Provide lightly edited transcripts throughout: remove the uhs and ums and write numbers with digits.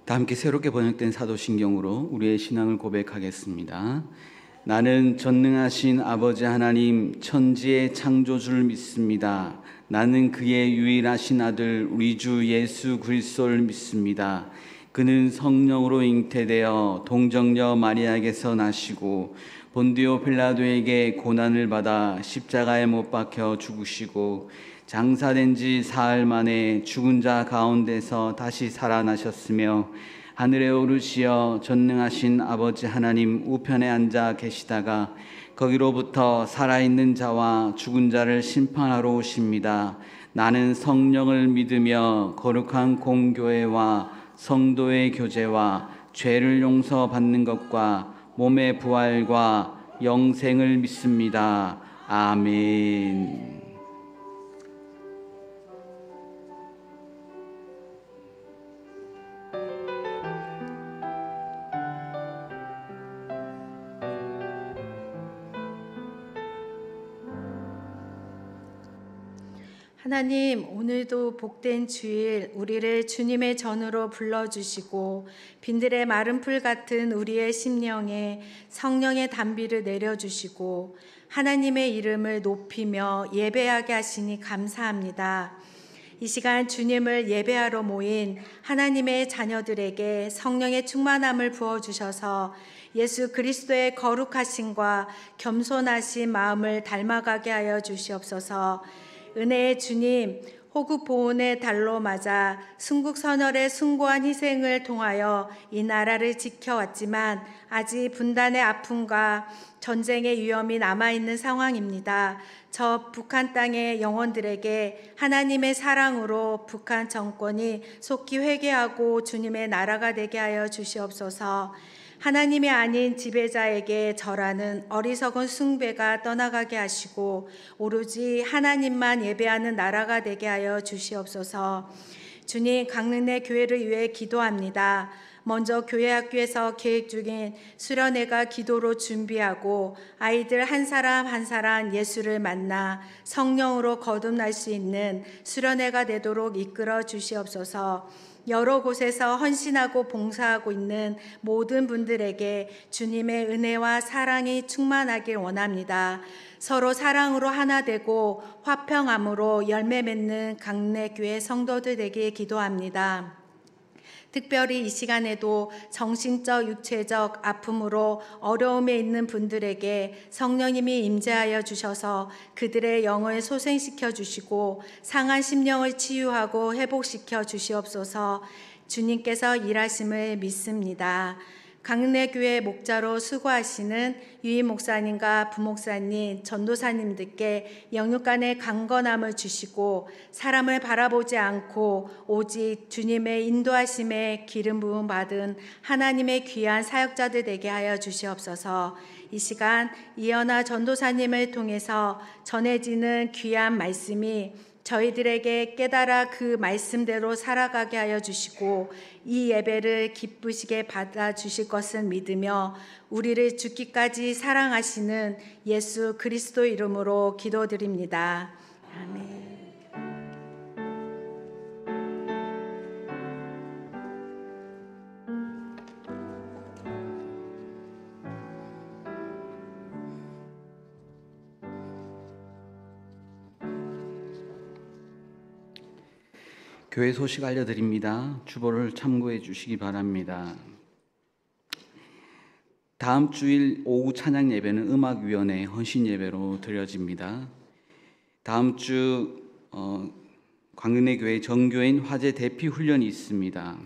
다 함께 새롭게 번역된 사도신경으로 우리의 신앙을 고백하겠습니다. 나는 전능하신 아버지 하나님 천지의 창조주를 믿습니다. 나는 그의 유일하신 아들 우리 주 예수 그리스도를 믿습니다. 그는 성령으로 잉태되어 동정녀 마리아에게서 나시고 본디오 빌라도에게 고난을 받아 십자가에 못 박혀 죽으시고 장사된 지 사흘 만에 죽은 자 가운데서 다시 살아나셨으며 하늘에 오르시어 전능하신 아버지 하나님 우편에 앉아 계시다가 거기로부터 살아있는 자와 죽은 자를 심판하러 오십니다. 나는 성령을 믿으며 거룩한 공교회와 성도의 교제와 죄를 용서받는 것과 몸의 부활과 영생을 믿습니다. 아멘. 하나님, 오늘도 복된 주일 우리를 주님의 전으로 불러주시고 빈들의 마른 풀 같은 우리의 심령에 성령의 단비를 내려주시고 하나님의 이름을 높이며 예배하게 하시니 감사합니다. 이 시간 주님을 예배하러 모인 하나님의 자녀들에게 성령의 충만함을 부어주셔서 예수 그리스도의 거룩하심과 겸손하신 마음을 닮아가게 하여 주시옵소서. 은혜의 주님, 호국 보훈의 달로 맞아 순국선열의 숭고한 희생을 통하여 이 나라를 지켜왔지만 아직 분단의 아픔과 전쟁의 위험이 남아있는 상황입니다. 저 북한 땅의 영혼들에게 하나님의 사랑으로 북한 정권이 속히 회개하고 주님의 나라가 되게 하여 주시옵소서. 하나님이 아닌 지배자에게 절하는 어리석은 숭배가 떠나가게 하시고 오로지 하나님만 예배하는 나라가 되게 하여 주시옵소서. 주님, 강릉내 교회를 위해 기도합니다. 먼저 교회 학교에서 계획 중인 수련회가 기도로 준비하고 아이들 한 사람 한 사람 예수를 만나 성령으로 거듭날 수 있는 수련회가 되도록 이끌어 주시옵소서. 여러 곳에서 헌신하고 봉사하고 있는 모든 분들에게 주님의 은혜와 사랑이 충만하길 원합니다. 서로 사랑으로 하나 되고 화평함으로 열매 맺는 강내교회 성도들 되길 기도합니다. 특별히 이 시간에도 정신적, 육체적 아픔으로 어려움에 있는 분들에게 성령님이 임재하여 주셔서 그들의 영을 소생시켜 주시고 상한 심령을 치유하고 회복시켜 주시옵소서. 주님께서 일하심을 믿습니다. 강릉내교회 목자로 수고하시는 유임 목사님과 부목사님, 전도사님들께 영육간의 강건함을 주시고 사람을 바라보지 않고 오직 주님의 인도하심에 기름 부음 받은 하나님의 귀한 사역자들 되게 하여 주시옵소서. 이 시간 이연아 전도사님을 통해서 전해지는 귀한 말씀이 저희들에게 깨달아 그 말씀대로 살아가게 하여 주시고 이 예배를 기쁘시게 받아주실 것을 믿으며 우리를 죽기까지 사랑하시는 예수 그리스도 이름으로 기도드립니다. 아멘. 교회 소식 알려드립니다. 주보를 참고해 주시기 바랍니다. 다음 주일 오후 찬양 예배는 음악위원회 헌신 예배로 드려집니다. 다음 주 광릉내 교회 정교인 화재 대피 훈련이 있습니다.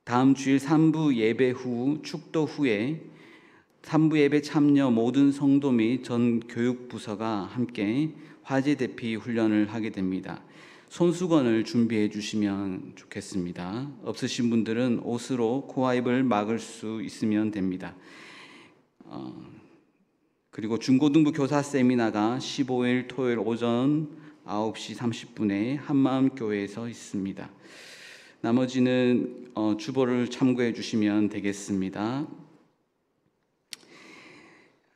다음 주일 3부 예배 후 축도 후에 3부 예배 참여 모든 성도 및 전 교육부서가 함께 화재 대피 훈련을 하게 됩니다. 손수건을 준비해 주시면 좋겠습니다. 없으신 분들은 옷으로 코와입을 막을 수 있으면 됩니다. 그리고 중고등부 교사 세미나가 15일 토요일 오전 9시 30분에 한마음교회에서 있습니다. 나머지는 주보를 참고해 주시면 되겠습니다.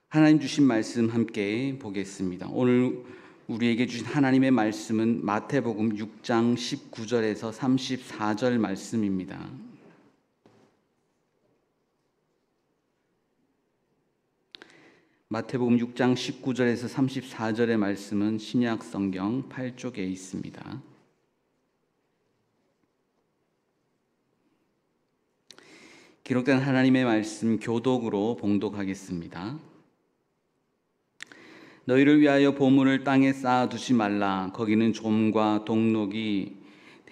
하나님 주신 말씀 함께 보겠습니다. 오늘 우리에게 주신 하나님의 말씀은 마태복음 6장 19절에서 34절 말씀입니다. 마태복음 6장 19절에서 34절의 말씀은 신약 성경 8쪽에 있습니다. 기록된 하나님의 말씀 교독으로 봉독하겠습니다. 너희를 위하여 보물을 땅에 쌓아두지 말라. 거기는 좀과 동록이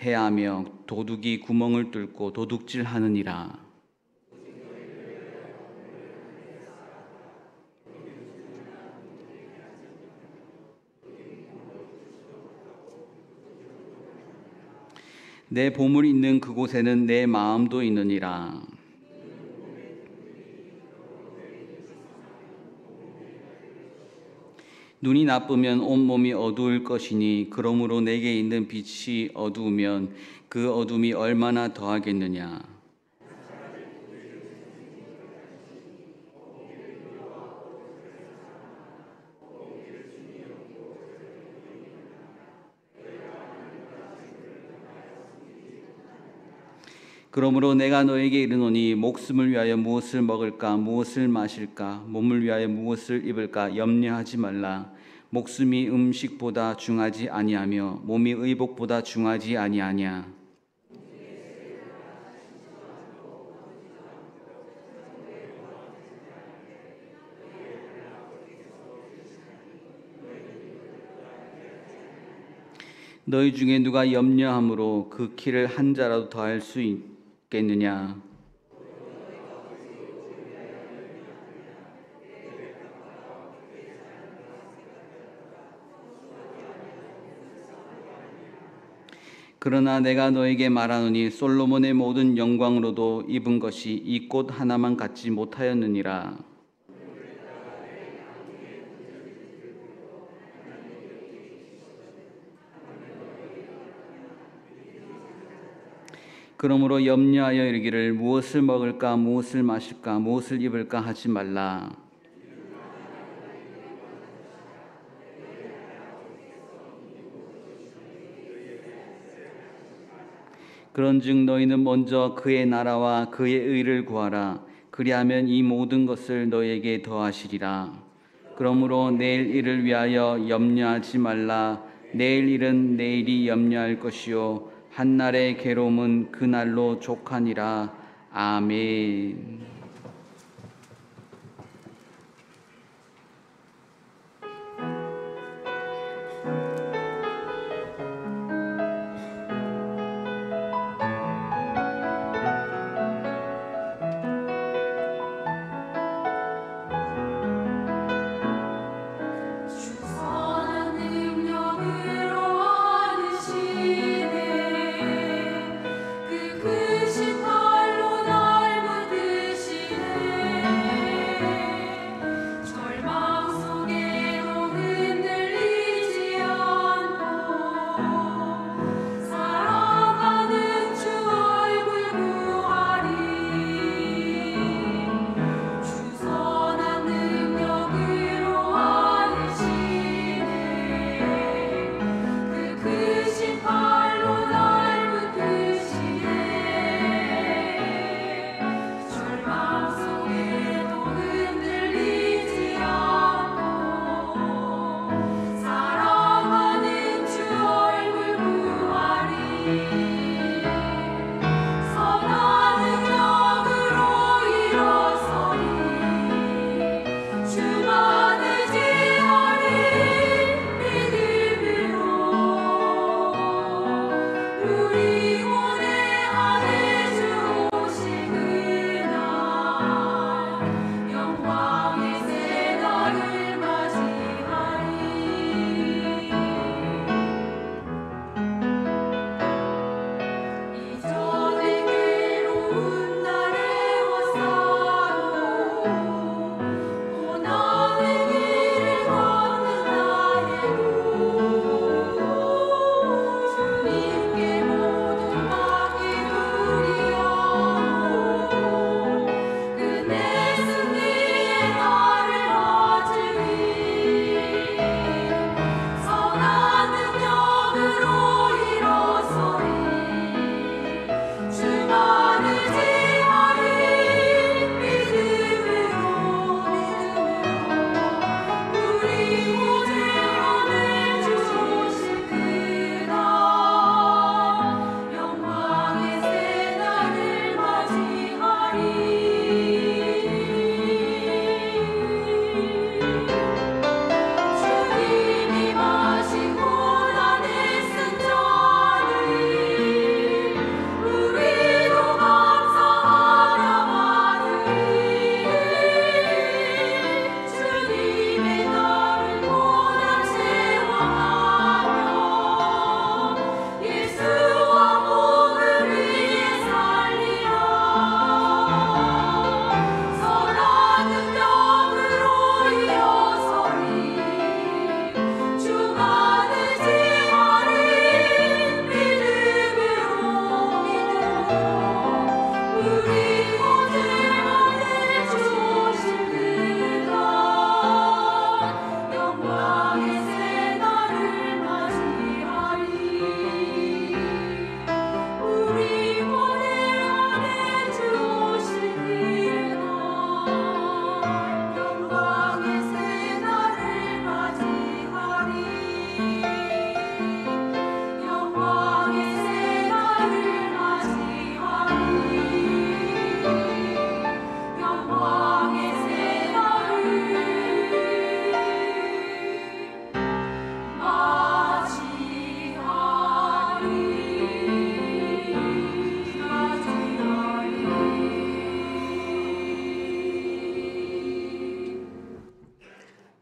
해하며 도둑이 구멍을 뚫고 도둑질하느니라. 내 보물이 있는 그곳에는 내 마음도 있느니라. 눈이 나쁘면 온몸이 어두울 것이니 그러므로 내게 있는 빛이 어두우면 그 어둠이 얼마나 더하겠느냐. 그러므로 내가 너에게 이르노니 목숨을 위하여 무엇을 먹을까 무엇을 마실까 몸을 위하여 무엇을 입을까 염려하지 말라. 목숨이 음식보다 중하지 아니하며 몸이 의복보다 중하지 아니하냐. 너희 중에 누가 염려함으로 그 키를 한 자라도 더할 수 있겠느냐. 그러나 내가 너에게 말하노니 솔로몬의 모든 영광으로도 입은 것이 이 꽃 하나만 갖지 못하였느니라. 그러므로 염려하여 이르기를 무엇을 먹을까 무엇을 마실까 무엇을 입을까 하지 말라. 그런즉 너희는 먼저 그의 나라와 그의 의를 구하라. 그리하면 이 모든 것을 너희에게 더하시리라. 그러므로 내일 일을 위하여 염려하지 말라. 내일 일은 내일이 염려할 것이요 한날의 괴로움은 그날로 족하니라. 아멘.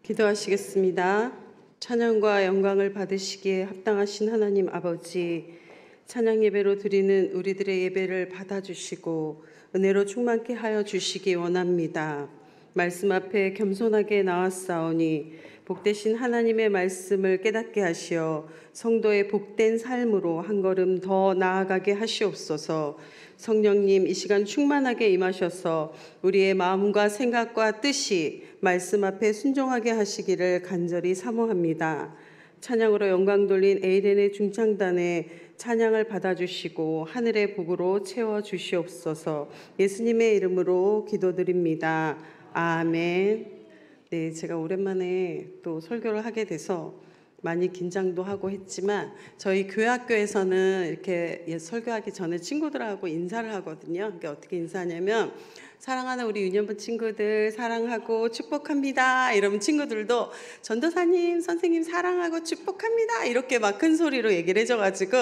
기도하시겠습니다. 찬양과 영광을 받으시기에 합당하신 하나님 아버지, 찬양 예배로 드리는 우리들의 예배를 받아주시고 은혜로 충만케 하여 주시기 원합니다. 말씀 앞에 겸손하게 나왔사오니 복되신 하나님의 말씀을 깨닫게 하시어 성도의 복된 삶으로 한 걸음 더 나아가게 하시옵소서. 성령님, 이 시간 충만하게 임하셔서 우리의 마음과 생각과 뜻이 말씀 앞에 순종하게 하시기를 간절히 사모합니다. 찬양으로 영광 돌린 에이렌의 중창단에 찬양을 받아주시고 하늘의 복으로 채워주시옵소서. 예수님의 이름으로 기도드립니다. 아멘. 네, 제가 오랜만에 또 설교를 하게 돼서 많이 긴장도 하고 했지만 저희 교회학교에서는 이렇게 설교하기 전에 친구들하고 인사를 하거든요. 그러니까 어떻게 인사하냐면 사랑하는 우리 유년부 친구들 사랑하고 축복합니다. 이러면 친구들도 전도사님, 선생님 사랑하고 축복합니다. 이렇게 막 큰 소리로 얘기를 해줘가지고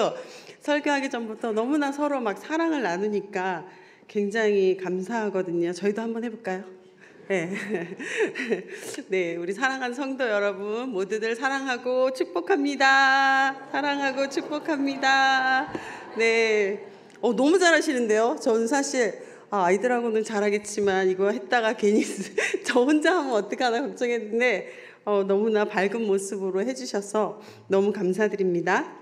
설교하기 전부터 너무나 서로 막 사랑을 나누니까 굉장히 감사하거든요. 저희도 한번 해볼까요? 네. 네, 우리 사랑하는 성도 여러분 모두들 사랑하고 축복합니다. 사랑하고 축복합니다. 네, 너무 잘하시는데요. 저는 사실 아이들하고는 잘하겠지만 이거 했다가 괜히 저 혼자 하면 어떡하나 걱정했는데 너무나 밝은 모습으로 해주셔서 너무 감사드립니다.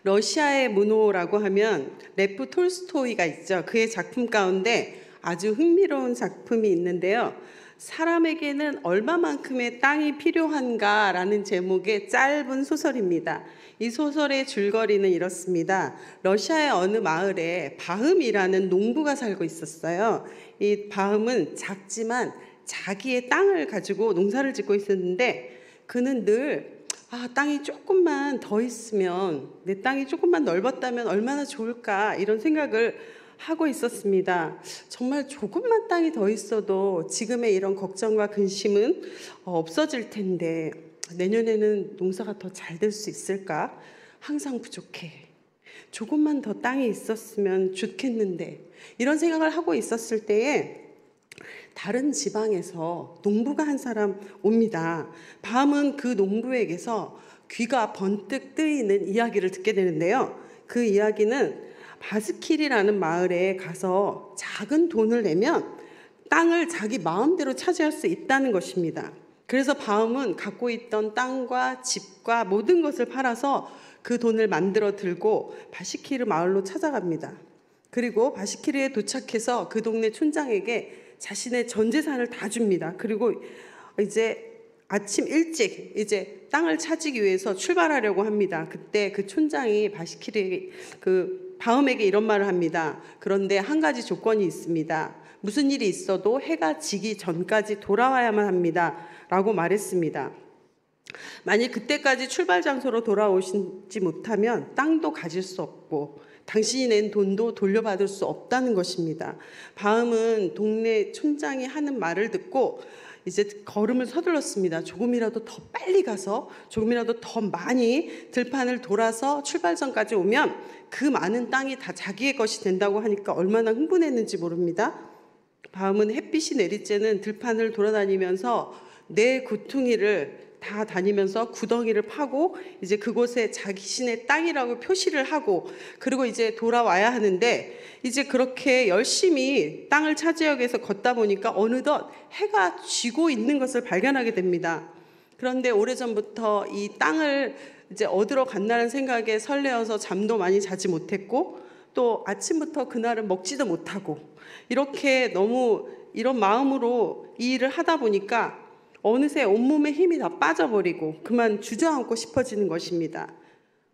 러시아의 문호라고 하면 레프 톨스토이가 있죠. 그의 작품 가운데 아주 흥미로운 작품이 있는데요. 사람에게는 얼마만큼의 땅이 필요한가라는 제목의 짧은 소설입니다. 이 소설의 줄거리는 이렇습니다. 러시아의 어느 마을에 바흠이라는 농부가 살고 있었어요. 이 바흠은 작지만 자기의 땅을 가지고 농사를 짓고 있었는데 그는 늘 땅이 조금만 더 있으면, 내 땅이 조금만 넓었다면 얼마나 좋을까 이런 생각을 하고 있었습니다. 정말 조금만 땅이 더 있어도 지금의 이런 걱정과 근심은 없어질 텐데 내년에는 농사가 더 잘 될 수 있을까? 항상 부족해. 조금만 더 땅이 있었으면 좋겠는데 이런 생각을 하고 있었을 때에 다른 지방에서 농부가 한 사람 옵니다. 밤은 그 농부에게서 귀가 번뜩 뜨이는 이야기를 듣게 되는데요. 그 이야기는 바스킬이라는 마을에 가서 작은 돈을 내면 땅을 자기 마음대로 차지할 수 있다는 것입니다. 그래서 바움은 갖고 있던 땅과 집과 모든 것을 팔아서 그 돈을 만들어 들고 바시키르 마을로 찾아갑니다. 그리고 바시키르에 도착해서 그 동네 촌장에게 자신의 전 재산을 다 줍니다. 그리고 이제 아침 일찍 이제 땅을 차지기 위해서 출발하려고 합니다. 그때 그 촌장이 바시키르 그 바움에게 이런 말을 합니다. 그런데 한 가지 조건이 있습니다. 무슨 일이 있어도 해가 지기 전까지 돌아와야만 합니다. 라고 말했습니다. 만일 그때까지 출발 장소로 돌아오시지 못하면 땅도 가질 수 없고 당신이 낸 돈도 돌려받을 수 없다는 것입니다. 바움은 동네 촌장이 하는 말을 듣고 이제 걸음을 서둘렀습니다. 조금이라도 더 빨리 가서 조금이라도 더 많이 들판을 돌아서 출발 전까지 오면 그 많은 땅이 다 자기의 것이 된다고 하니까 얼마나 흥분했는지 모릅니다. 바움은 햇빛이 내리쬐는 들판을 돌아다니면서 내 고퉁이를 다 다니면서 구덩이를 파고 이제 그곳에 자신의 땅이라고 표시를 하고 그리고 이제 돌아와야 하는데 이제 그렇게 열심히 땅을 차지하기 위해서 걷다 보니까 어느덧 해가 쥐고 있는 것을 발견하게 됩니다. 그런데 오래전부터 이 땅을 이제 얻으러 간다는 생각에 설레어서 잠도 많이 자지 못했고 또 아침부터 그날은 먹지도 못하고 이렇게 너무 이런 마음으로 이 일을 하다 보니까 어느새 온몸에 힘이 다 빠져버리고 그만 주저앉고 싶어지는 것입니다.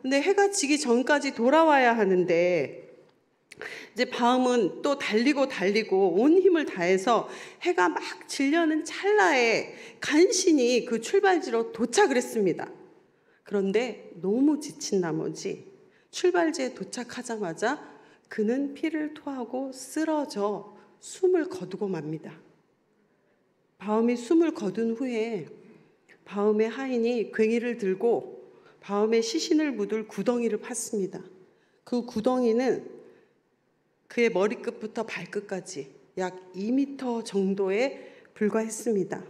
근데 해가 지기 전까지 돌아와야 하는데 이제 바움은 또 달리고 온 힘을 다해서 해가 막 지려는 찰나에 간신히 그 출발지로 도착을 했습니다. 그런데 너무 지친 나머지 출발지에 도착하자마자 그는 피를 토하고 쓰러져 숨을 거두고 맙니다. 바움이 숨을 거둔 후에 바움의 하인이 괭이를 들고 바움의 시신을 묻을 구덩이를 팠습니다. 그 구덩이는 그의 머리끝부터 발끝까지 약 2m 정도에 불과했습니다.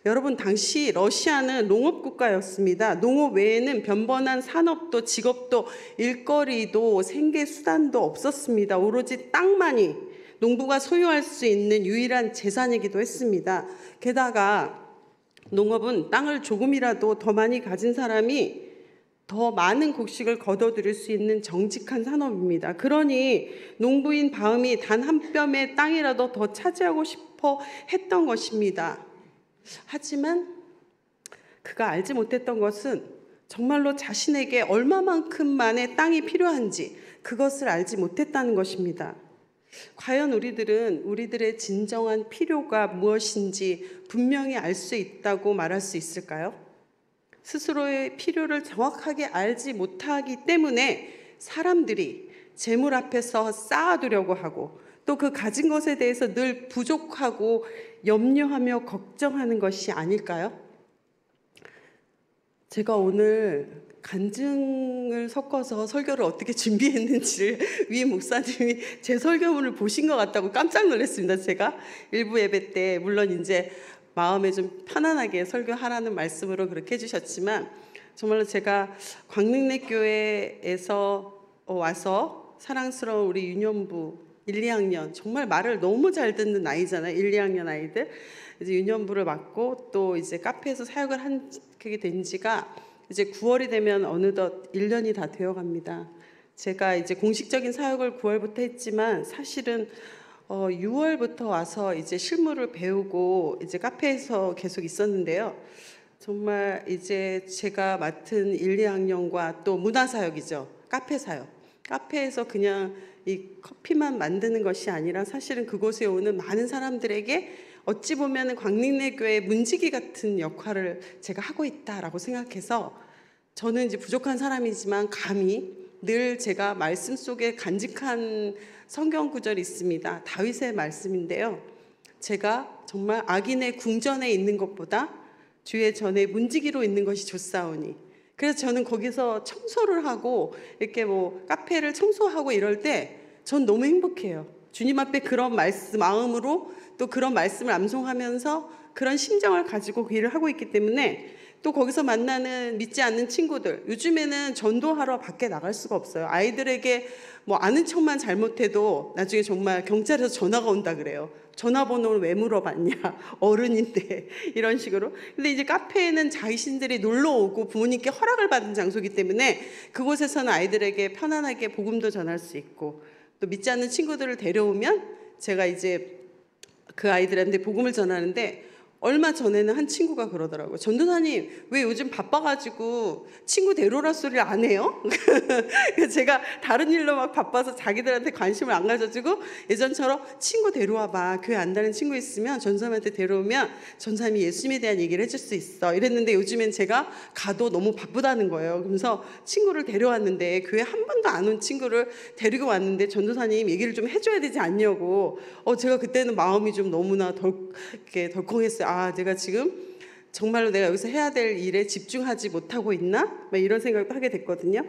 여러분, 당시 러시아는 농업국가였습니다. 농업 외에는 변번한 산업도 직업도 일거리도 생계수단도 없었습니다. 오로지 땅만이 농부가 소유할 수 있는 유일한 재산이기도 했습니다. 게다가 농업은 땅을 조금이라도 더 많이 가진 사람이 더 많은 곡식을 거둬들일 수 있는 정직한 산업입니다. 그러니 농부인 바음이 단 한 뼘의 땅이라도 더 차지하고 싶어 했던 것입니다. 하지만 그가 알지 못했던 것은 정말로 자신에게 얼마만큼만의 땅이 필요한지 그것을 알지 못했다는 것입니다. 과연 우리들은 우리들의 진정한 필요가 무엇인지 분명히 알 수 있다고 말할 수 있을까요? 스스로의 필요를 정확하게 알지 못하기 때문에 사람들이 재물 앞에서 쌓아두려고 하고 또 그 가진 것에 대해서 늘 부족하고 염려하며 걱정하는 것이 아닐까요? 제가 오늘 간증을 섞어서 설교를 어떻게 준비했는지를 위 목사님이 제 설교문을 보신 것 같다고 깜짝 놀랐습니다. 제가 일부 예배 때 물론 이제 마음에 좀 편안하게 설교하라는 말씀으로 그렇게 해주셨지만 정말로 제가 광릉내교회에서 와서 사랑스러운 우리 유년부 1, 2학년 정말 말을 너무 잘 듣는 아이잖아요. 1, 2학년 아이들 이제 유년부를 맡고 또 이제 카페에서 사역을 하게 된 지가 이제 9월이 되면 어느덧 1년이 다 되어갑니다. 제가 이제 공식적인 사역을 9월부터 했지만 사실은 6월부터 와서 이제 실무를 배우고 이제 카페에서 계속 있었는데요. 정말 이제 제가 맡은 1, 2학년과 또 문화사역이죠. 카페 사역. 카페에서 그냥 이 커피만 만드는 것이 아니라 사실은 그곳에 오는 많은 사람들에게 어찌 보면 광릉내교회 문지기 같은 역할을 제가 하고 있다라고 생각해서 저는 이제 부족한 사람이지만 감히 늘 제가 말씀 속에 간직한 성경 구절이 있습니다. 다윗의 말씀인데요. 제가 정말 악인의 궁전에 있는 것보다 주의 전에 문지기로 있는 것이 좋사오니 그래서 저는 거기서 청소를 하고 이렇게 뭐 카페를 청소하고 이럴 때 전 너무 행복해요. 주님 앞에 그런 말씀 마음으로 또 그런 말씀을 암송하면서 그런 심정을 가지고 그 일을 하고 있기 때문에 또 거기서 만나는 믿지 않는 친구들 요즘에는 전도하러 밖에 나갈 수가 없어요. 아이들에게 뭐 아는 척만 잘못해도 나중에 정말 경찰에서 전화가 온다 그래요. 전화번호를 왜 물어봤냐 어른인데 이런 식으로. 근데 이제 카페에는 자신들이 놀러 오고 부모님께 허락을 받은 장소이기 때문에 그곳에서는 아이들에게 편안하게 복음도 전할 수 있고 또 믿지 않는 친구들을 데려오면 제가 이제 그 아이들한테 복음을 전하는데 얼마 전에는 한 친구가 그러더라고요. 전도사님 왜 요즘 바빠가지고 친구 데려오라 소리를 안 해요? 제가 다른 일로 막 바빠서 자기들한테 관심을 안 가져주고 예전처럼 친구 데려와 봐. 교회 안 다니는 친구 있으면 전사님한테 데려오면 전사님이 예수님에 대한 얘기를 해줄 수 있어. 이랬는데 요즘엔 제가 가도 너무 바쁘다는 거예요. 그러면서 친구를 데려왔는데 교회 한 번도 안 온 친구를 데리고 왔는데 전도사님 얘기를 좀 해줘야 되지 않냐고. 제가 그때는 마음이 좀 너무나 덜컹했어요. 아, 내가 지금 정말로 내가 여기서 해야 될 일에 집중하지 못하고 있나? 막 이런 생각도 하게 됐거든요.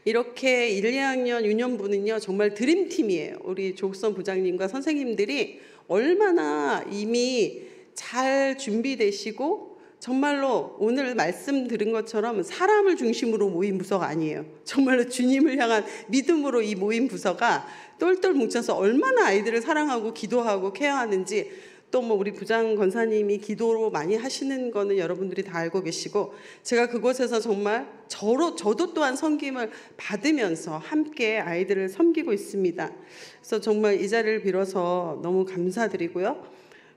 이렇게 1, 2학년 유년부는요 정말 드림팀이에요. 우리 조국선 부장님과 선생님들이 얼마나 이미 잘 준비되시고 정말로 오늘 말씀 들은 것처럼 사람을 중심으로 모인 부서가 아니에요. 정말로 주님을 향한 믿음으로 이 모인 부서가 똘똘 뭉쳐서 얼마나 아이들을 사랑하고 기도하고 케어하는지 또 뭐 우리 부장 권사님이 기도로 많이 하시는 거는 여러분들이 다 알고 계시고 제가 그곳에서 정말 저도 또한 섬김을 받으면서 함께 아이들을 섬기고 있습니다. 그래서 정말 이 자리를 빌어서 너무 감사드리고요.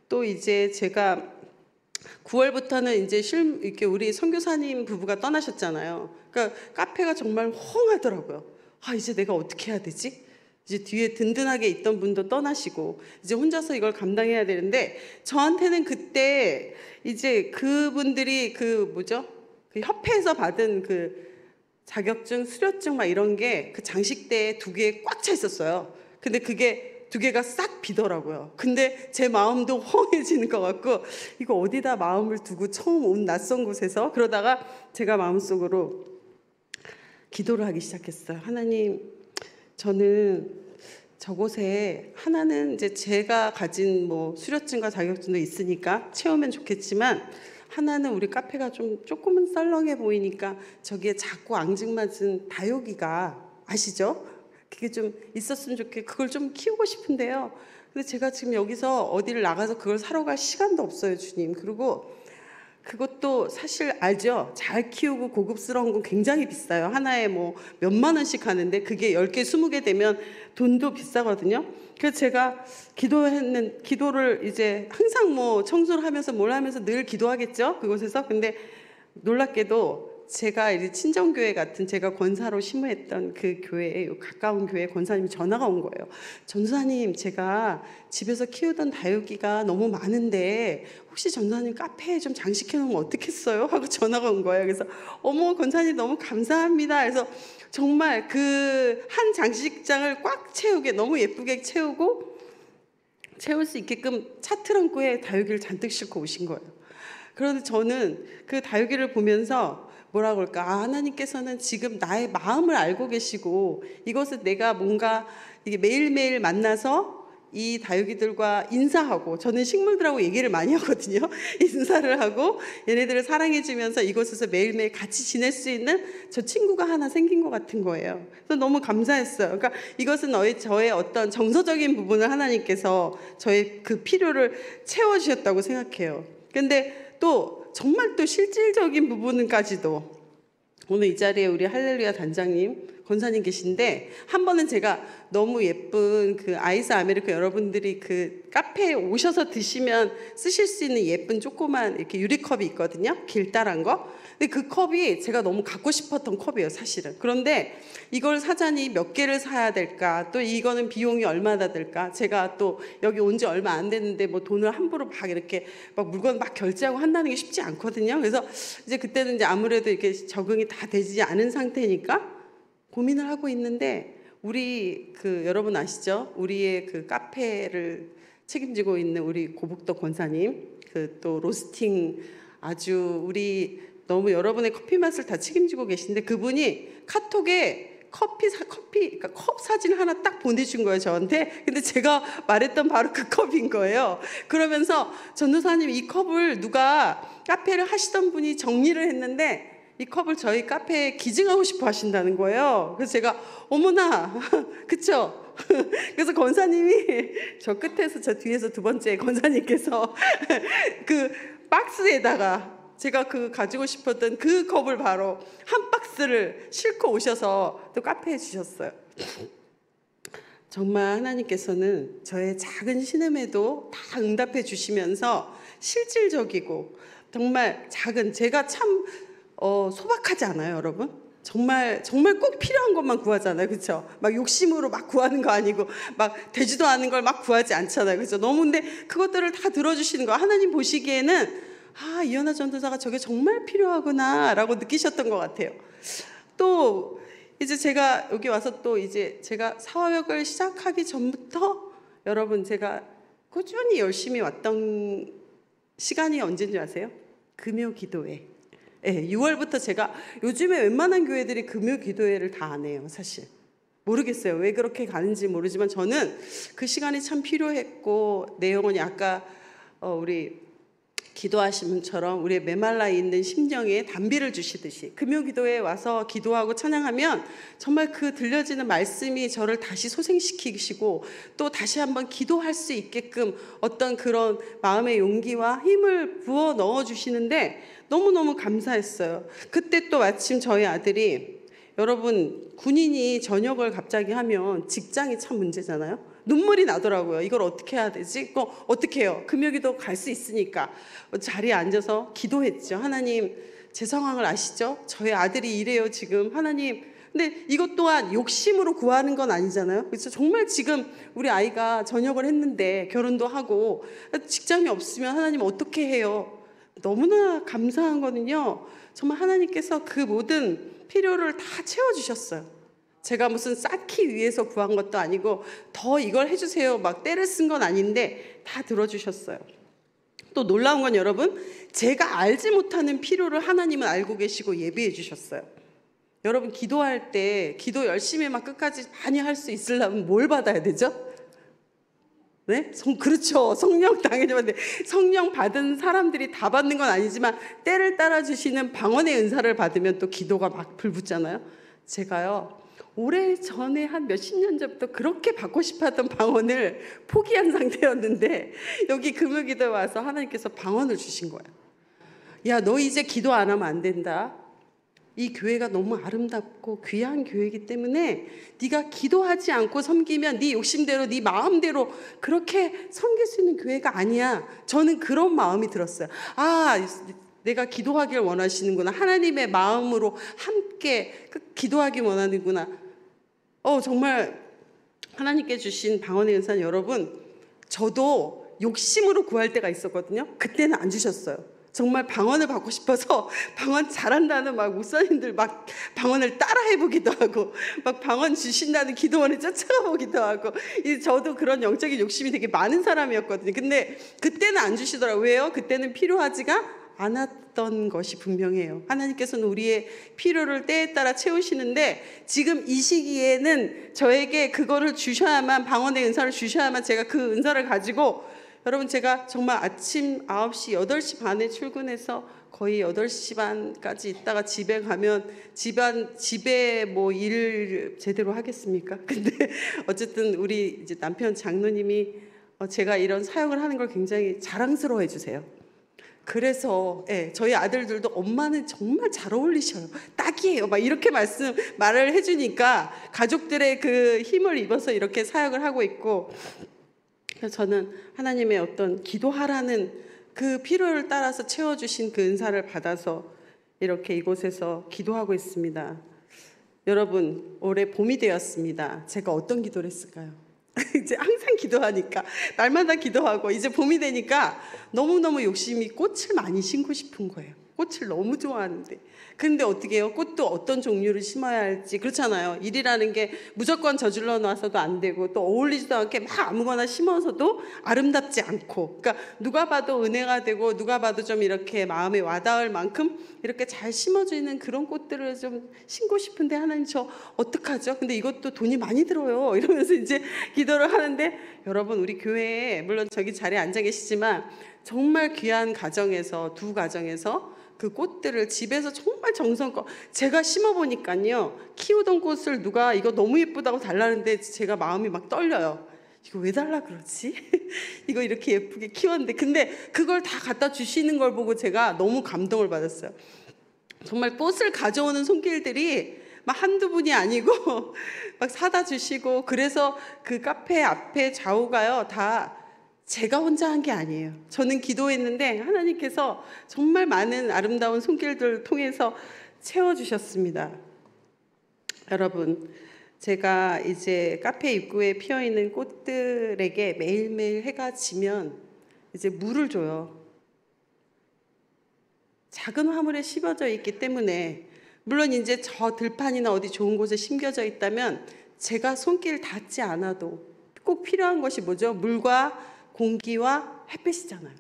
또 이제 제가 9월부터는 이제 이렇게 우리 선교사님 부부가 떠나셨잖아요. 그러니까 카페가 정말 헝하더라고요. 아, 이제 내가 어떻게 해야 되지? 이제 뒤에 든든하게 있던 분도 떠나시고 이제 혼자서 이걸 감당해야 되는데 저한테는 그때 이제 그분들이 그 협회에서 받은 그 자격증, 수료증 막 이런 게 그 장식대에 2개 꽉 차 있었어요. 근데 그게 2개가 싹 비더라고요. 근데 제 마음도 헝해지는 것 같고 이거 어디다 마음을 두고 처음 온 낯선 곳에서 그러다가 제가 마음속으로 기도를 하기 시작했어요. 하나님, 저는 저곳에 하나는 이제 제가 가진 뭐 수료증과 자격증도 있으니까 채우면 좋겠지만, 하나는 우리 카페가 좀 조금은 썰렁해 보이니까 저기에 작고 앙증맞은 다육이가 아시죠? 그게 좀 있었으면 그걸 좀 키우고 싶은데요. 근데 제가 지금 여기서 어디를 나가서 그걸 사러 갈 시간도 없어요, 주님. 그리고 그것도 사실 알죠? 잘 키우고 고급스러운 건 굉장히 비싸요. 하나에 뭐 몇만 원씩 하는데 그게 10개, 20개 되면 돈도 비싸거든요. 그래서 제가 기도를 이제 항상 뭐 청소를 하면서 뭘 하면서 늘 기도하겠죠? 그곳에서. 근데 놀랍게도 제가 이제 친정교회 같은 제가 권사로 심우했던 그 교회에, 가까운 교회 권사님이 전화가 온 거예요. 전사님, 제가 집에서 키우던 다육이가 너무 많은데 혹시 전사님 카페에 좀 장식해 놓으면 어떻겠어요? 하고 전화가 온 거예요. 그래서 어머, 권사님 너무 감사합니다. 그래서 정말 그 한 장식장을 꽉 채우게, 너무 예쁘게 채울 수 있게끔 차 트렁크에 다육이를 잔뜩 싣고 오신 거예요. 그런데 저는 그 다육이를 보면서 뭐라고 할까? 하나님께서는 지금 나의 마음을 알고 계시고, 이것을 내가 뭔가 이게 매일매일 만나서 이 다육이들과 인사하고, 저는 식물들하고 얘기를 많이 하거든요. 인사를 하고 얘네들을 사랑해주면서 이곳에서 매일매일 같이 지낼 수 있는 저 친구가 하나 생긴 것 같은 거예요. 그래서 너무 감사했어요. 그러니까 이것은 저의 어떤 정서적인 부분을 하나님께서 저의 그 필요를 채워주셨다고 생각해요. 근데 또 정말 또 실질적인 부분까지도, 오늘 이 자리에 우리 할렐루야 단장님, 권사님 계신데, 한 번은 제가 너무 예쁜 그 아이스 아메리카, 여러분들이 그 카페에 오셔서 드시면 쓰실 수 있는 예쁜 조그만 이렇게 유리컵이 있거든요. 길다란 거. 근데 그 컵이 제가 너무 갖고 싶었던 컵이에요, 사실은. 그런데 이걸 사자니 몇 개를 사야 될까? 또 이거는 비용이 얼마나 들까? 제가 또 여기 온 지 얼마 안 됐는데 뭐 돈을 함부로 막 이렇게 막 물건 막 결제하고 한다는 게 쉽지 않거든요. 그래서 이제 그때는 이제 아무래도 이렇게 적응이 다 되지 않은 상태니까 고민을 하고 있는데, 우리 그 여러분 아시죠? 우리의 그 카페를 책임지고 있는 우리 고복덕 권사님, 그 또 로스팅 아주 우리 너무 여러분의 커피 맛을 다 책임지고 계신데, 그분이 카톡에 그러니까 컵 사진 하나 딱 보내준 거예요, 저한테. 근데 제가 말했던 바로 그 컵인 거예요. 그러면서 전도사님, 이 컵을 누가 카페를 하시던 분이 정리를 했는데 이 컵을 저희 카페에 기증하고 싶어 하신다는 거예요. 그래서 제가 어머나 그쵸? 그래서 권사님이 저 끝에서, 저 뒤에서 두 번째 권사님께서 그 박스에다가 제가 그 가지고 싶었던 그 컵을 바로 한 박스를 싣고 오셔서 또 카페에 주셨어요. 정말 하나님께서는 저의 작은 신음에도 다 응답해 주시면서 실질적이고 정말 작은, 제가 참 소박하지 않아요, 여러분? 정말 꼭 필요한 것만 구하잖아요, 그렇죠? 막 욕심으로 막 구하는 거 아니고 막 되지도 않은 걸 막 구하지 않잖아요, 그렇죠? 너무 근데 그것들을 다 들어주시는 거, 하나님 보시기에는 이현아 전도사가 저게 정말 필요하구나라고 느끼셨던 것 같아요. 또 이제 제가 여기 와서 또 이제 제가 사역을 시작하기 전부터 여러분 제가 꾸준히 열심히 왔던 시간이 언제인지 아세요? 금요 기도회. 네, 6월부터 제가, 요즘에 웬만한 교회들이 금요 기도회를 다 안 해요, 사실. 모르겠어요. 왜 그렇게 가는지 모르지만 저는 그 시간이 참 필요했고, 내 영혼이 아까 우리 기도하신 분처럼 우리의 메말라 있는 심령에 단비를 주시듯이 금요기도에 와서 기도하고 찬양하면 정말 그 들려지는 말씀이 저를 다시 소생시키시고 또 다시 한번 기도할 수 있게끔 어떤 그런 마음의 용기와 힘을 부어 넣어주시는데 너무너무 감사했어요. 그때 또 마침 저희 아들이, 여러분 군인이 전역을 갑자기 하면 직장이 참 문제잖아요. 눈물이 나더라고요. 이걸 어떻게 해야 되지? 어떻게 해요? 금요기도 갈 수 있으니까 자리에 앉아서 기도했죠. 하나님, 제 상황을 아시죠? 저희 아들이 이래요 지금. 하나님, 근데 이것 또한 욕심으로 구하는 건 아니잖아요. 그래서 정말 지금 우리 아이가 전역을 했는데 결혼도 하고 직장이 없으면 하나님 어떻게 해요? 너무나 감사한 거는요, 정말 하나님께서 그 모든 필요를 다 채워주셨어요. 제가 무슨 쌓기 위해서 구한 것도 아니고 더 이걸 해주세요 막 때를 쓴 건 아닌데 다 들어주셨어요. 또 놀라운 건 여러분, 제가 알지 못하는 필요를 하나님은 알고 계시고 예비해 주셨어요. 여러분 기도할 때 기도 열심히 막 끝까지 많이 할 수 있으려면 뭘 받아야 되죠? 네? 그렇죠. 성령 당연히 받는데 성령 받은 사람들이 다 받는 건 아니지만 때를 따라 주시는 방언의 은사를 받으면 또 기도가 막 불붙잖아요. 제가요 오래 전에 한 몇십 년 전부터 그렇게 받고 싶었던 방언을 포기한 상태였는데 여기 금요기도에 와서 하나님께서 방언을 주신 거예요. 야, 너 이제 기도 안 하면 안 된다. 이 교회가 너무 아름답고 귀한 교회이기 때문에 네가 기도하지 않고 섬기면 네 욕심대로 네 마음대로 그렇게 섬길 수 있는 교회가 아니야. 저는 그런 마음이 들었어요. 아, 내가 기도하길 원하시는구나. 하나님의 마음으로 함께 기도하길 원하는구나. 정말 하나님께 주신 방언의 은사는 여러분, 저도 욕심으로 구할 때가 있었거든요. 그때는 안 주셨어요. 정말 방언을 받고 싶어서 방언 잘한다는 막 목사님들 막 방언을 따라 해보기도 하고 막 방언 주신다는 기도원을 쫓아가 보기도 하고 저도 그런 영적인 욕심이 되게 많은 사람이었거든요. 근데 그때는 안 주시더라고요. 왜요? 그때는 필요하지가 않았던 것이 분명해요. 하나님께서는 우리의 필요를 때에 따라 채우시는데 지금 이 시기에는 저에게 그거를 주셔야만, 방언의 은사를 주셔야만 제가 그 은사를 가지고, 여러분 제가 정말 아침 9시, 8시 반에 출근해서 거의 8시 반까지 있다가 집에 가면 집에 뭐 일 제대로 하겠습니까? 근데 어쨌든 우리 이제 남편 장로님이 제가 이런 사역을 하는 걸 굉장히 자랑스러워해 주세요. 그래서 저희 아들들도 엄마는 정말 잘 어울리셔요. 딱이에요. 막 이렇게 말을 해주니까 가족들의 그 힘을 입어서 이렇게 사역을 하고 있고, 그래서 저는 하나님의 어떤 기도하라는 그 필요를 따라서 채워주신 그 은사를 받아서 이렇게 이곳에서 기도하고 있습니다. 여러분, 올해 봄이 되었습니다. 제가 어떤 기도를 했을까요? 이제 항상 기도하니까, 날마다 기도하고 이제 봄이 되니까 너무너무 욕심이 꽃을 많이 심고 싶은 거예요. 꽃을 너무 좋아하는데. 근데 어떻게 해요? 꽃도 어떤 종류를 심어야 할지, 그렇잖아요. 일이라는 게 무조건 저질러 놔서도 안 되고 또 어울리지도 않게 막 아무거나 심어서도 아름답지 않고, 그러니까 누가 봐도 은혜가 되고 누가 봐도 좀 이렇게 마음에 와닿을 만큼 이렇게 잘 심어지는 그런 꽃들을 좀 심고 싶은데, 하나님 저 어떡하죠? 근데 이것도 돈이 많이 들어요. 이러면서 이제 기도를 하는데, 여러분 우리 교회에 물론 저기 자리에 앉아 계시지만 정말 귀한 가정에서, 두 가정에서 그 꽃들을 집에서 정말 정성껏, 제가 심어보니까요, 키우던 꽃을 누가 이거 너무 예쁘다고 달라는데 제가 마음이 막 떨려요. 이거 왜 달라 그러지? 이거 이렇게 예쁘게 키웠는데. 근데 그걸 다 갖다 주시는 걸 보고 제가 너무 감동을 받았어요. 정말 꽃을 가져오는 손길들이 막 한두 분이 아니고 막 사다 주시고, 그래서 그 카페 앞에 좌우가요 다 제가 혼자 한 게 아니에요. 저는 기도했는데 하나님께서 정말 많은 아름다운 손길들을 통해서 채워주셨습니다. 여러분, 제가 이제 카페 입구에 피어있는 꽃들에게 매일매일 해가 지면 이제 물을 줘요. 작은 화물에 심어져 있기 때문에, 물론 이제 저 들판이나 어디 좋은 곳에 심겨져 있다면 제가 손길 닿지 않아도 꼭 필요한 것이 뭐죠? 물과 공기와 햇빛이잖아요.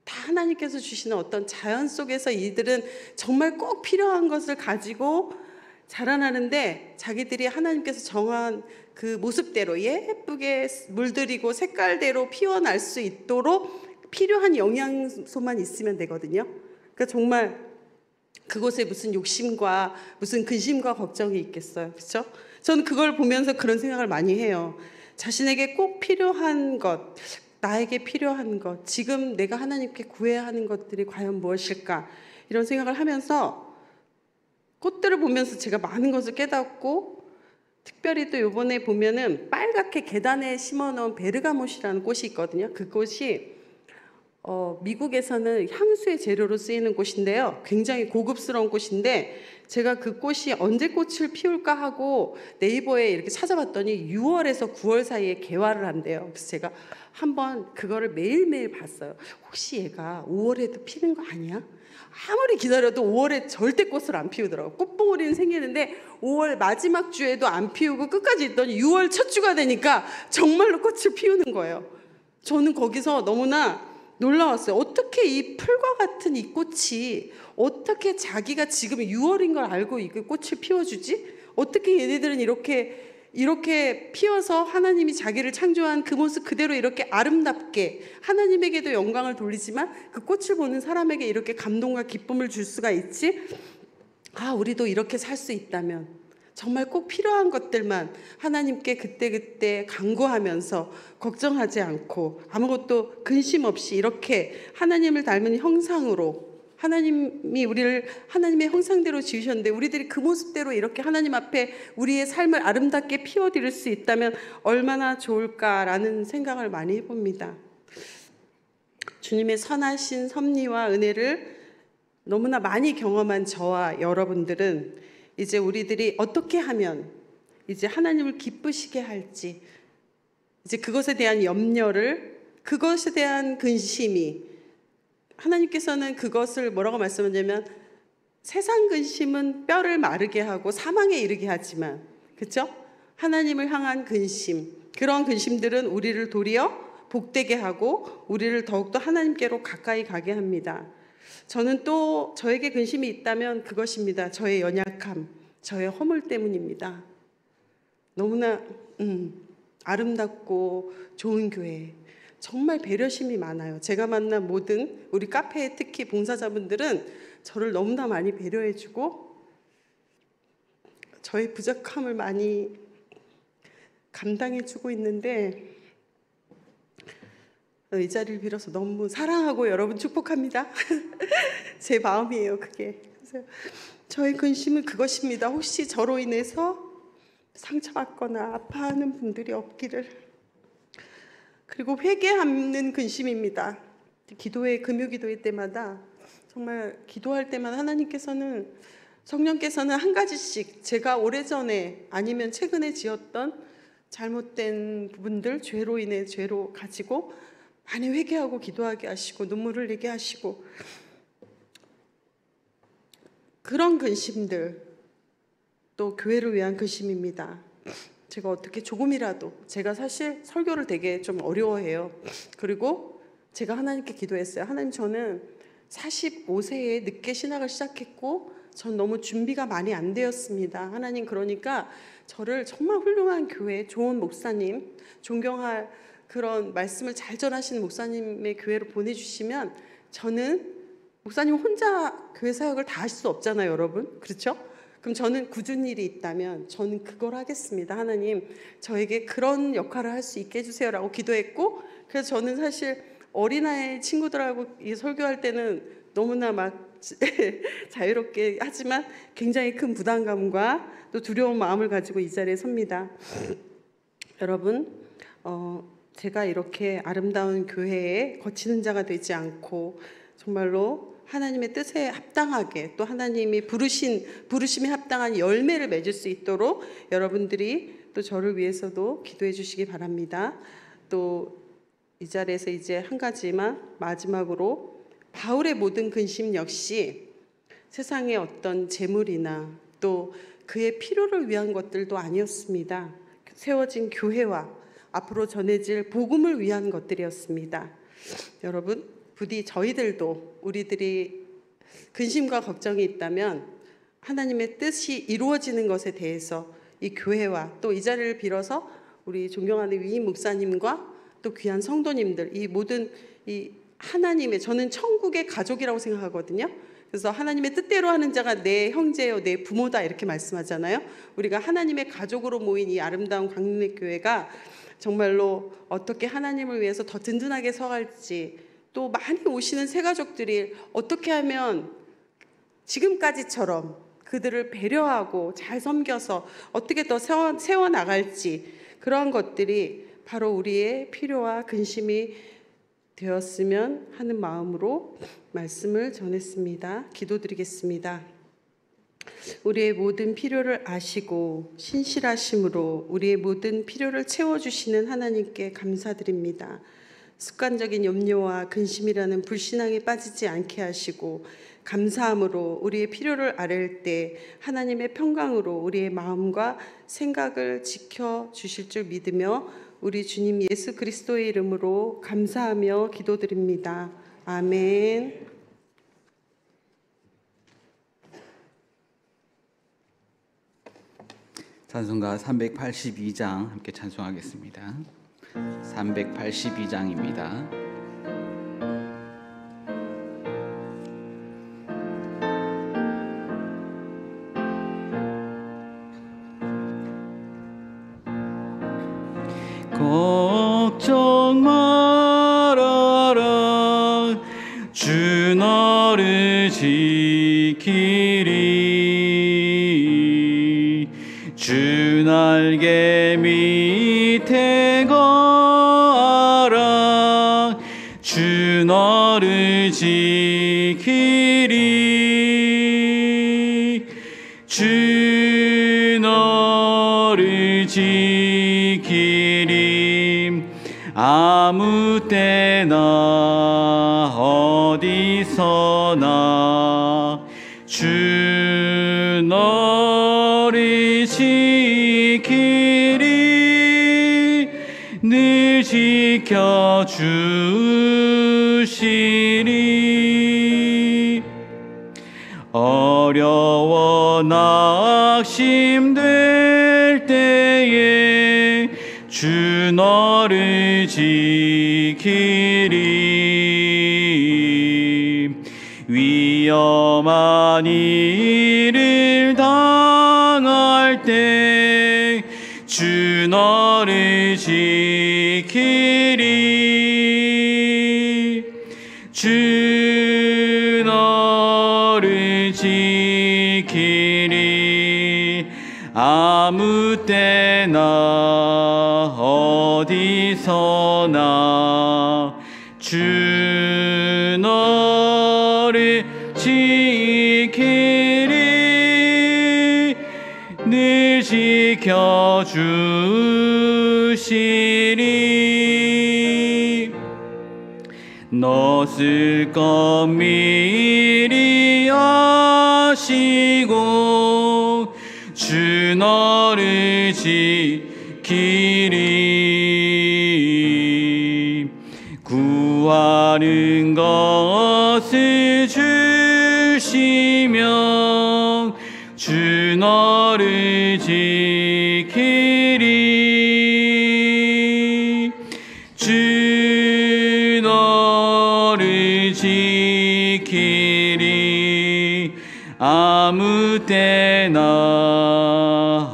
다 하나님께서 주시는 어떤 자연 속에서 이들은 정말 꼭 필요한 것을 가지고 자라나는데, 자기들이 하나님께서 정한 그 모습대로 예쁘게 물들이고 색깔대로 피어날 수 있도록 필요한 영양소만 있으면 되거든요. 그러니까 정말 그곳에 무슨 욕심과 무슨 근심과 걱정이 있겠어요. 그렇죠? 저는 그걸 보면서 그런 생각을 많이 해요. 자신에게 꼭 필요한 것, 나에게 필요한 것, 지금 내가 하나님께 구해야 하는 것들이 과연 무엇일까, 이런 생각을 하면서 꽃들을 보면서 제가 많은 것을 깨닫고, 특별히 또 이번에 보면은 빨갛게 계단에 심어놓은 베르가못이라는 꽃이 있거든요. 그 꽃이 미국에서는 향수의 재료로 쓰이는 꽃인데요, 굉장히 고급스러운 꽃인데, 제가 그 꽃이 언제 꽃을 피울까 하고 네이버에 이렇게 찾아봤더니 6월에서 9월 사이에 개화를 한대요. 그래서 제가 한번 그거를 매일매일 봤어요. 혹시 얘가 5월에도 피는 거 아니야? 아무리 기다려도 5월에 절대 꽃을 안 피우더라고요. 꽃봉오리는 생기는데 5월 마지막 주에도 안 피우고 끝까지 있더니 6월 첫 주가 되니까 정말로 꽃을 피우는 거예요. 저는 거기서 너무나 놀라웠어요. 어떻게 이 풀과 같은 이 꽃이 어떻게 자기가 지금 6월인 걸 알고 이 꽃을 피워주지? 어떻게 얘네들은 이렇게 피어서 하나님이 자기를 창조한 그 모습 그대로 이렇게 아름답게 하나님에게도 영광을 돌리지만 그 꽃을 보는 사람에게 이렇게 감동과 기쁨을 줄 수가 있지? 아, 우리도 이렇게 살 수 있다면 정말 꼭 필요한 것들만 하나님께 그때그때 간구하면서 걱정하지 않고 아무것도 근심 없이 이렇게 하나님을 닮은 형상으로, 하나님이 우리를 하나님의 형상대로 지으셨는데 우리들이 그 모습대로 이렇게 하나님 앞에 우리의 삶을 아름답게 피워드릴 수 있다면 얼마나 좋을까라는 생각을 많이 해봅니다. 주님의 선하신 섭리와 은혜를 너무나 많이 경험한 저와 여러분들은 이제 우리들이 어떻게 하면 이제 하나님을 기쁘시게 할지, 이제 그것에 대한 염려를, 그것에 대한 근심이, 하나님께서는 그것을 뭐라고 말씀하냐면 세상 근심은 뼈를 마르게 하고 사망에 이르게 하지만, 그렇죠? 하나님을 향한 근심, 그런 근심들은 우리를 도리어 복되게 하고 우리를 더욱더 하나님께로 가까이 가게 합니다. 저는 또 저에게 근심이 있다면 그것입니다. 저의 연약함, 저의 허물 때문입니다. 너무나 아름답고 좋은 교회, 정말 배려심이 많아요. 제가 만난 모든 우리 카페에 특히 봉사자분들은 저를 너무나 많이 배려해주고 저의 부족함을 많이 감당해주고 있는데 이 자리를 빌어서 너무 사랑하고 여러분 축복합니다. 제 마음이에요, 그게. 그래서 저의 근심은 그것입니다. 혹시 저로 인해서 상처받거나 아파하는 분들이 없기를. 그리고 회개하는 근심입니다. 금요기도회 때마다 정말 기도할 때마다 하나님께서는, 성령께서는 한 가지씩 제가 오래전에 아니면 최근에 지었던 잘못된 부분들, 죄로 인해 죄로 가지고 많이 회개하고 기도하게 하시고 눈물을 흘리게 하시고, 그런 근심들, 또 교회를 위한 근심입니다. 제가 어떻게 조금이라도, 제가 사실 설교를 되게 좀 어려워해요. 그리고 제가 하나님께 기도했어요. 하나님, 저는 45세에 늦게 신학을 시작했고 전 너무 준비가 많이 안 되었습니다. 하나님, 그러니까 저를 정말 훌륭한 교회, 좋은 목사님, 존경할 그런 말씀을 잘 전하시는 목사님의 교회로 보내주시면, 저는 목사님 혼자 교회 사역을 다 하실 수 없잖아요, 여러분. 그렇죠? 그럼 저는 굳은 일이 있다면 저는 그걸 하겠습니다. 하나님, 저에게 그런 역할을 할 수 있게 해주세요라고 기도했고, 그래서 저는 사실 어린아이 친구들하고 설교할 때는 너무나 막 자유롭게 하지만 굉장히 큰 부담감과 또 두려운 마음을 가지고 이 자리에 섭니다. 여러분, 제가 이렇게 아름다운 교회에 거치는 자가 되지 않고 정말로 하나님의 뜻에 합당하게, 또 하나님이 부르심에 합당한 열매를 맺을 수 있도록 여러분들이 또 저를 위해서도 기도해 주시기 바랍니다. 또 이 자리에서 이제 한 가지만 마지막으로, 바울의 모든 근심 역시 세상의 어떤 재물이나 또 그의 필요를 위한 것들도 아니었습니다. 세워진 교회와 앞으로 전해질 복음을 위한 것들이었습니다. 여러분, 부디 저희들도, 우리들이 근심과 걱정이 있다면 하나님의 뜻이 이루어지는 것에 대해서 이 교회와 또 이 자리를 빌어서 우리 존경하는 위임 목사님과 또 귀한 성도님들, 이 모든 이 하나님의, 저는 천국의 가족이라고 생각하거든요. 그래서 하나님의 뜻대로 하는 자가 내 형제요 내 부모다 이렇게 말씀하잖아요. 우리가 하나님의 가족으로 모인 이 아름다운 광림교회가 정말로 어떻게 하나님을 위해서 더 든든하게 서갈지, 또 많이 오시는 새 가족들이 어떻게 하면 지금까지처럼 그들을 배려하고 잘 섬겨서 어떻게 더 세워나갈지, 그러한 것들이 바로 우리의 필요와 근심이 되었으면 하는 마음으로 말씀을 전했습니다. 기도드리겠습니다. 우리의 모든 필요를 아시고 신실하심으로 우리의 모든 필요를 채워주시는 하나님께 감사드립니다. 습관적인 염려와 근심이라는 불신앙에 빠지지 않게 하시고, 감사함으로 우리의 필요를 아뢰을 때 하나님의 평강으로 우리의 마음과 생각을 지켜주실 줄 믿으며 우리 주님 예수 그리스도의 이름으로 감사하며 기도드립니다. 아멘. 찬송가 382장 함께 찬송하겠습니다. 382장입니다. 걱정 말아라 주 너를 지키리 주 날개 밑에 거하라 주 너를 지키리 주 너를 지키리 아무 때나 어디서나 주 너를 지키리 늘 지켜주시리 어려워 낙심될 때에 주 너를 지키리 위험한 일을 당할 때 주 너를 지키리 주 너를 지키리 아무 때나 어디서나 주 너를 지키리 늘 지켜주시리 너을 것 미리 아시고 주 너를 지키리 구하는 것을 주시며 주 너를 지키리 주 너를 지키리 아무 때나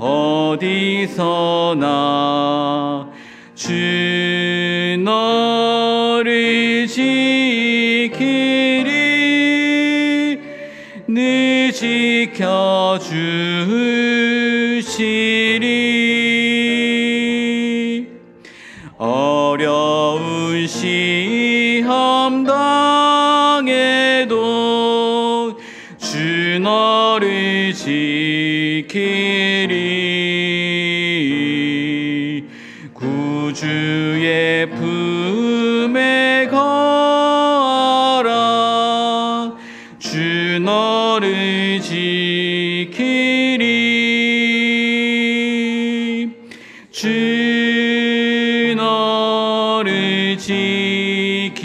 어디서나 주 너를 지키리 늘 지켜주시리 어려운 시험 당해도 주 너를 지키리 구주의 품에 거하라 주 너를 지키리 주 너를 지키리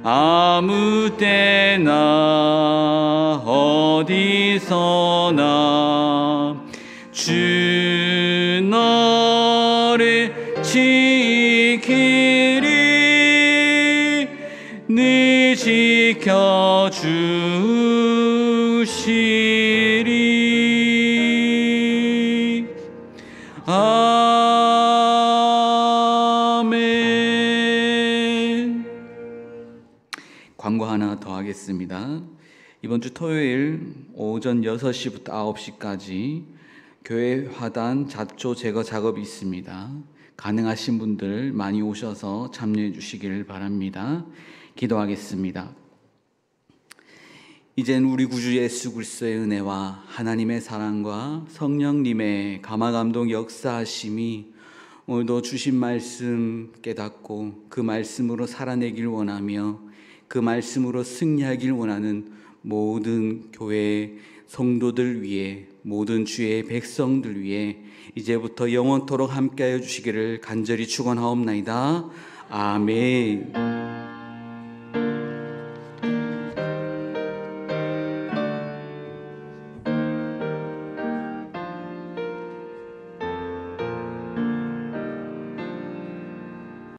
아무 때나 어디서나 주 너를 지키리 늘 지켜주시리 아멘. 광고 하나 더 하겠습니다. 이번 주 토요일 오전 6시부터 9시까지 교회 화단 잡초 제거 작업이 있습니다. 가능하신 분들 많이 오셔서 참여해 주시길 바랍니다. 기도하겠습니다. 이젠 우리 구주 예수 그리스도의 은혜와 하나님의 사랑과 성령님의 감화감동 역사하심이 오늘도 주신 말씀 깨닫고 그 말씀으로 살아내길 원하며 그 말씀으로 승리하길 원하는 모든 교회의 성도들 위해 모든 주의 백성들 위해 이제부터 영원토록 함께하여 주시기를 간절히 축원하옵나이다. 아멘.